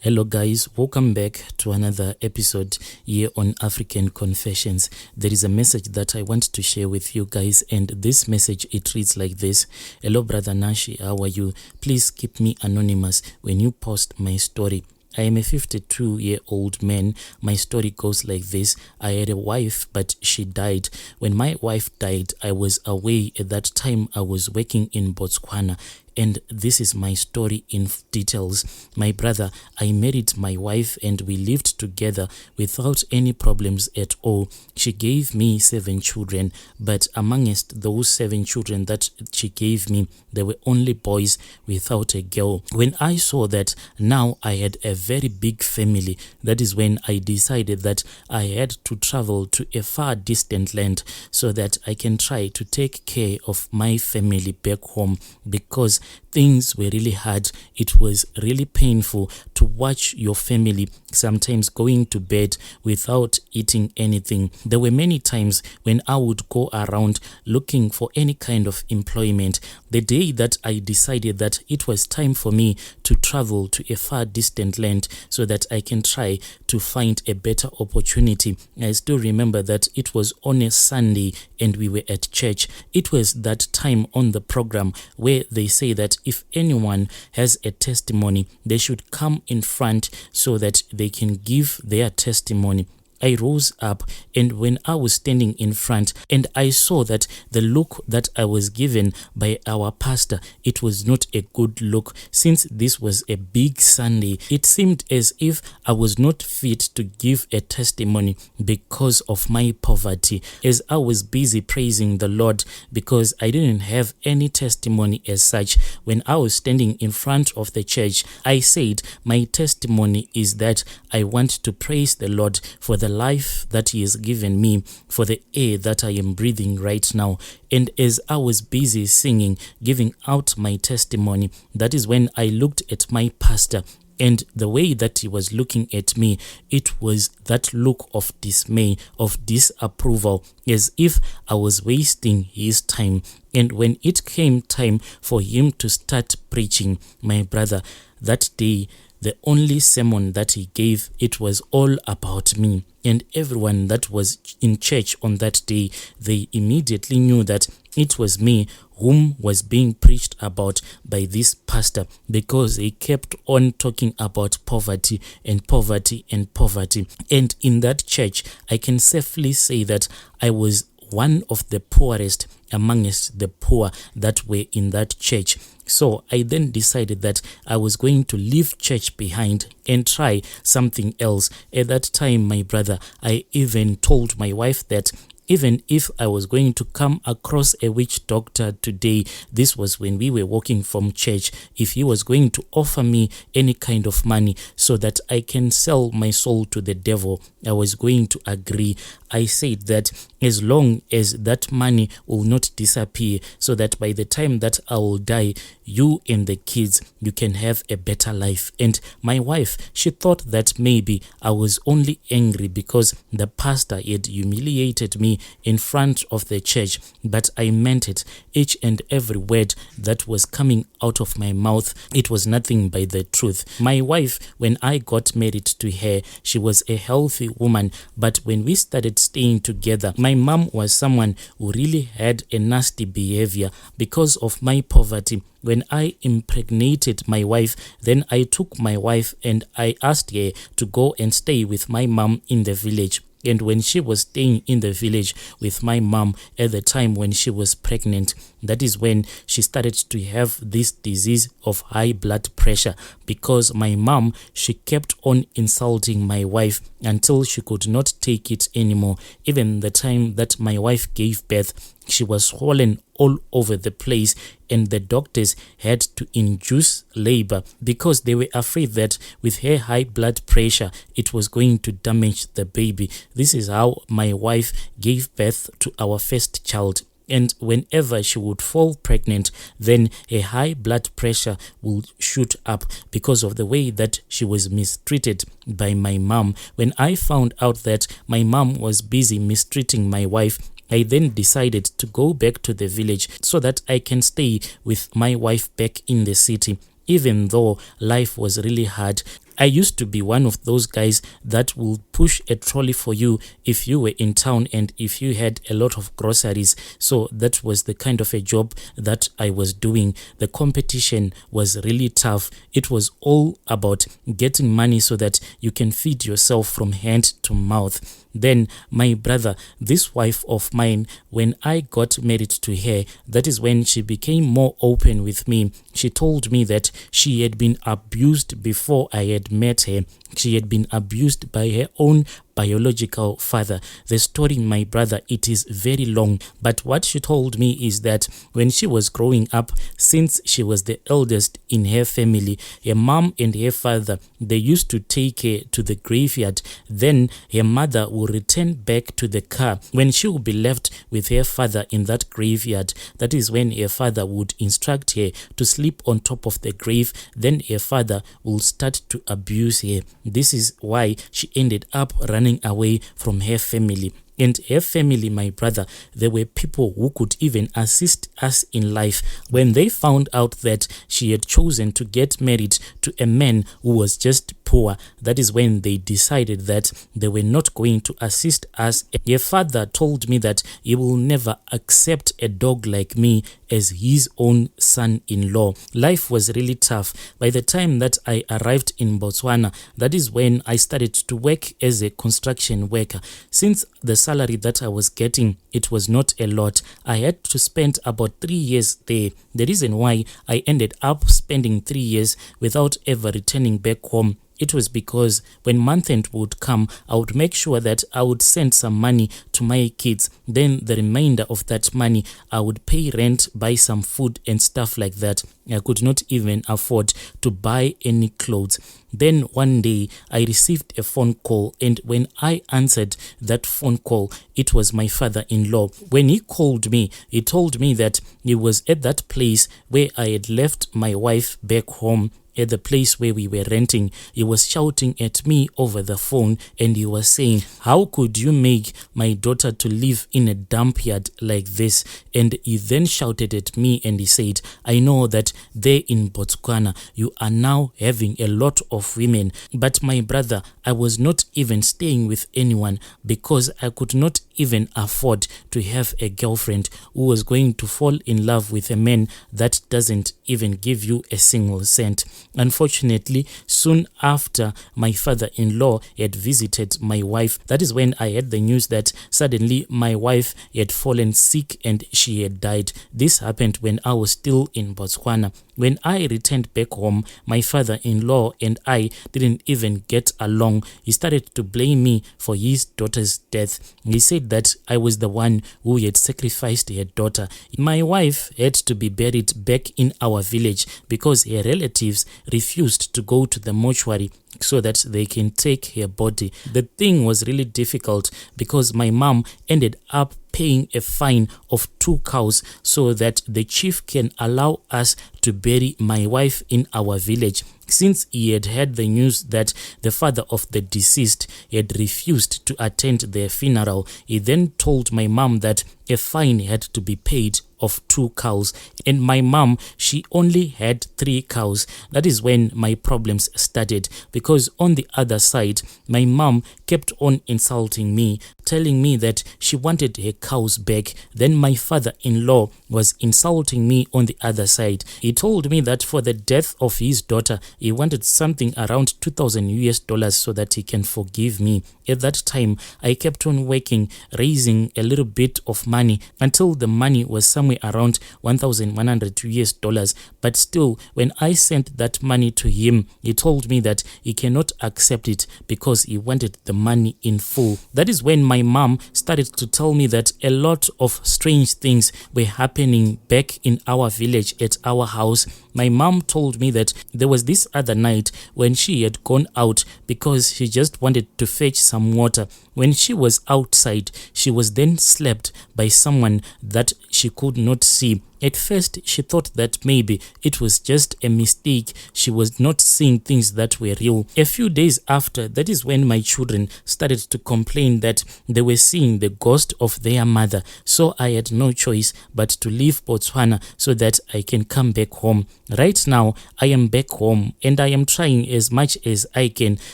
Hello guys, welcome back to another episode here on African Confessions. There is a message that I want to share with you guys, and this message, it reads like this. Hello brother Nashi, how are you? Please keep me anonymous when you post my story. I am a 52-year-old man. My story goes like this. I had a wife, but she died. When my wife died, I was away. At that time, I was working in Botswana. And this is my story in details. My brother, I married my wife and we lived together without any problems at all. She gave me 7 children, but amongst those 7 children that she gave me, there were only boys without a girl. When I saw that now I had a very big family, that is when I decided that I had to travel to a far distant land so that I can try to take care of my family back home, because things were really hard. It was really painful to watch your family sometimes going to bed without eating anything. There were many times when I would go around looking for any kind of employment. The day that I decided that it was time for me to travel to a far distant land so that I can try to find a better opportunity, I still remember that it was on a Sunday and we were at church. It was that time on the program where they say that if anyone has a testimony, they should come in front so that they can give their testimony. I rose up, and when I was standing in front and I saw that the look that I was given by our pastor, it was not a good look. Since this was a big Sunday, it seemed as if I was not fit to give a testimony because of my poverty. As I was busy praising the Lord because I didn't have any testimony as such, when I was standing in front of the church, I said my testimony is that I want to praise the Lord for the life that He has given me, for the air that I am breathing right now. And as I was busy singing, giving out my testimony, that is when I looked at my pastor, and the way that he was looking at me, it was that look of dismay, of disapproval, as if I was wasting his time. And when it came time for him to start preaching, my brother, that day, the only sermon that he gave, it was all about me. And everyone that was in church on that day, they immediately knew that it was me whom was being preached about by this pastor, because he kept on talking about poverty and poverty and poverty. And in that church, I can safely say that I was one of the poorest amongst the poor that were in that church. So I then decided that I was going to leave church behind and try something else. At that time, my brother, I even told my wife that even if I was going to come across a witch doctor today, this was when we were walking from church, if he was going to offer me any kind of money so that I can sell my soul to the devil, I was going to agree. I said that as long as that money will not disappear, so that by the time that I will die, you and the kids, you can have a better life. And my wife, she thought that maybe I was only angry because the pastor had humiliated me in front of the church, but I meant it. Each and every word that was coming out of my mouth, it was nothing but the truth. My wife, when I got married to her, she was a healthy woman, but when we started staying together, my mom was someone who really had a nasty behavior because of my poverty. When I impregnated my wife, then I took my wife and I asked her to go and stay with my mom in the village. And when she was staying in the village with my mom at the time when she was pregnant, that is when she started to have this disease of high blood pressure, because my mom, she kept on insulting my wife until she could not take it anymore. Even the time that my wife gave birth, she was swollen all over the place, and the doctors had to induce labor because they were afraid that with her high blood pressure, it was going to damage the baby. This is how my wife gave birth to our first child. And whenever she would fall pregnant, then a high blood pressure would shoot up because of the way that she was mistreated by my mom. When I found out that my mom was busy mistreating my wife, I then decided to go back to the village so that I can stay with my wife back in the city. Even though life was really hard, I used to be one of those guys that will push a trolley for you if you were in town and if you had a lot of groceries. So that was the kind of a job that I was doing. The competition was really tough. It was all about getting money so that you can feed yourself from hand to mouth. Then my brother, this wife of mine, when I got married to her, that is when she became more open with me. She told me that she had been abused before I had met her. She had been abused by her own biological father. The story, my brother, it is very long, but what she told me is that when she was growing up, since she was the eldest in her family, her mom and her father, they used to take her to the graveyard. Then her mother will return back to the car. When she will be left with her father in that graveyard, that is when her father would instruct her to sleep on top of the grave. Then her father will start to abuse her. This is why she ended up running away from her family. And her family, my brother, there were people who could even assist us in life. When they found out that she had chosen to get married to a man who was just poor, that is when they decided that they were not going to assist us. Her father told me that he will never accept a dog like me as his own son-in-law. Life was really tough. By the time that I arrived in Botswana, that is when I started to work as a construction worker. Since the salary that I was getting, it was not a lot, I had to spend about 3 years there. The reason why I ended up spending 3 years without ever returning back home, it was because when month end would come, I would make sure that I would send some money to my kids. Then the remainder of that money, I would pay rent, buy some food and stuff like that. I could not even afford to buy any clothes. Then one day I received a phone call, and when I answered that phone call, it was my father-in-law. When he called me, he told me that he was at that place where I had left my wife back home, at the place where we were renting. He was shouting at me over the phone, and he was saying, "How could you make my daughter to live in a dump yard like this?" And he then shouted at me and he said, "I know that there in Botswana you are now having a lot of women, but my brother, I was not even staying with anyone because I could not even afford to have a girlfriend who was going to fall in love with a man that doesn't even give you a single cent." Unfortunately, soon after my father-in-law had visited my wife, that is when I had the news that suddenly my wife had fallen sick and she had died. This happened when I was still in Botswana. When I returned back home, my father-in-law and I didn't even get along. He started to blame me for his daughter's death. He said that I was the one who had sacrificed her daughter. My wife had to be buried back in our village because her relatives refused to go to the mortuary so that they can take her body. The thing was really difficult because my mom ended up paying a fine of 2 cows so that the chief can allow us to bury my wife in our village. Since he had heard the news that the father of the deceased had refused to attend their funeral, he then told my mom that a fine had to be paid of 2 cows, and my mom, she only had 3 cows. That is when my problems started, because on the other side, my mom kept on insulting me, telling me that she wanted her cows back. Then my father-in-law was insulting me on the other side. He told me that for the death of his daughter, he wanted something around $2,000 so that he can forgive me. At that time, I kept on working, raising a little bit of money until the money was somewhere around $1,100. But still, when I sent that money to him, he told me that he cannot accept it because he wanted the money in full. That is when my mom started to tell me that a lot of strange things were happening back in our village at our house. My mom told me that there was this other night when she had gone out because she just wanted to fetch some water. When she was outside, she was then slapped by someone that she could not see. At first, she thought that maybe it was just a mistake. She was not seeing things that were real. A few days after, that is when my children started to complain that they were seeing the ghost of their mother. So I had no choice but to leave Botswana so that I can come back home. Right now, I am back home and I am trying as much as I can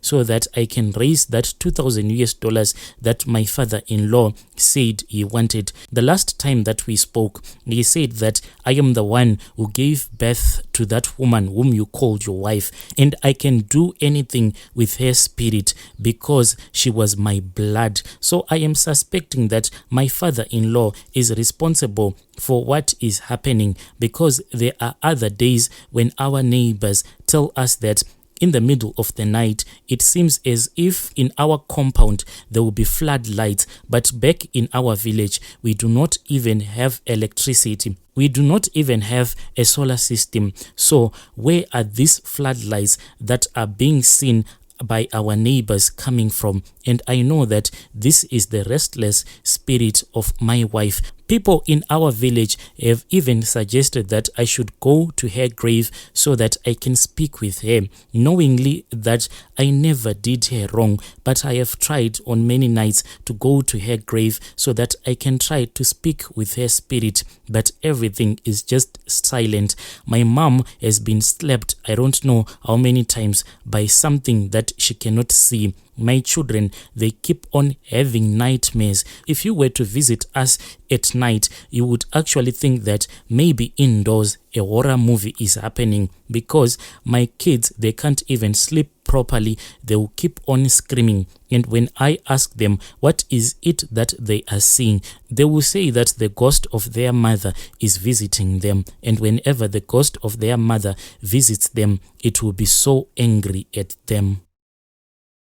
so that I can raise that 2,000 US dollars that my father-in-law said he wanted. The last time that we spoke, he said that I am the one who gave birth to that woman whom you called your wife, and I can do anything with her spirit because she was my blood. So I am suspecting that my father-in-law is responsible for what is happening, because there are other days when our neighbors tell us that in the middle of the night, it seems as if in our compound there will be floodlights, but back in our village, we do not even have electricity. We do not even have a solar system. So where are these floodlights that are being seen by our neighbors coming from? And I know that this is the restless spirit of my wife. People in our village have even suggested that I should go to her grave so that I can speak with her, knowingly that I never did her wrong, but I have tried on many nights to go to her grave so that I can try to speak with her spirit, but everything is just silent. My mom has been slapped, I don't know how many times, by something that she cannot see. My children, they keep on having nightmares. If you were to visit us at night, you would actually think that maybe indoors a horror movie is happening, because my kids, they can't even sleep properly. They will keep on screaming. And when I ask them what is it that they are seeing, they will say that the ghost of their mother is visiting them. And whenever the ghost of their mother visits them, it will be so angry at them.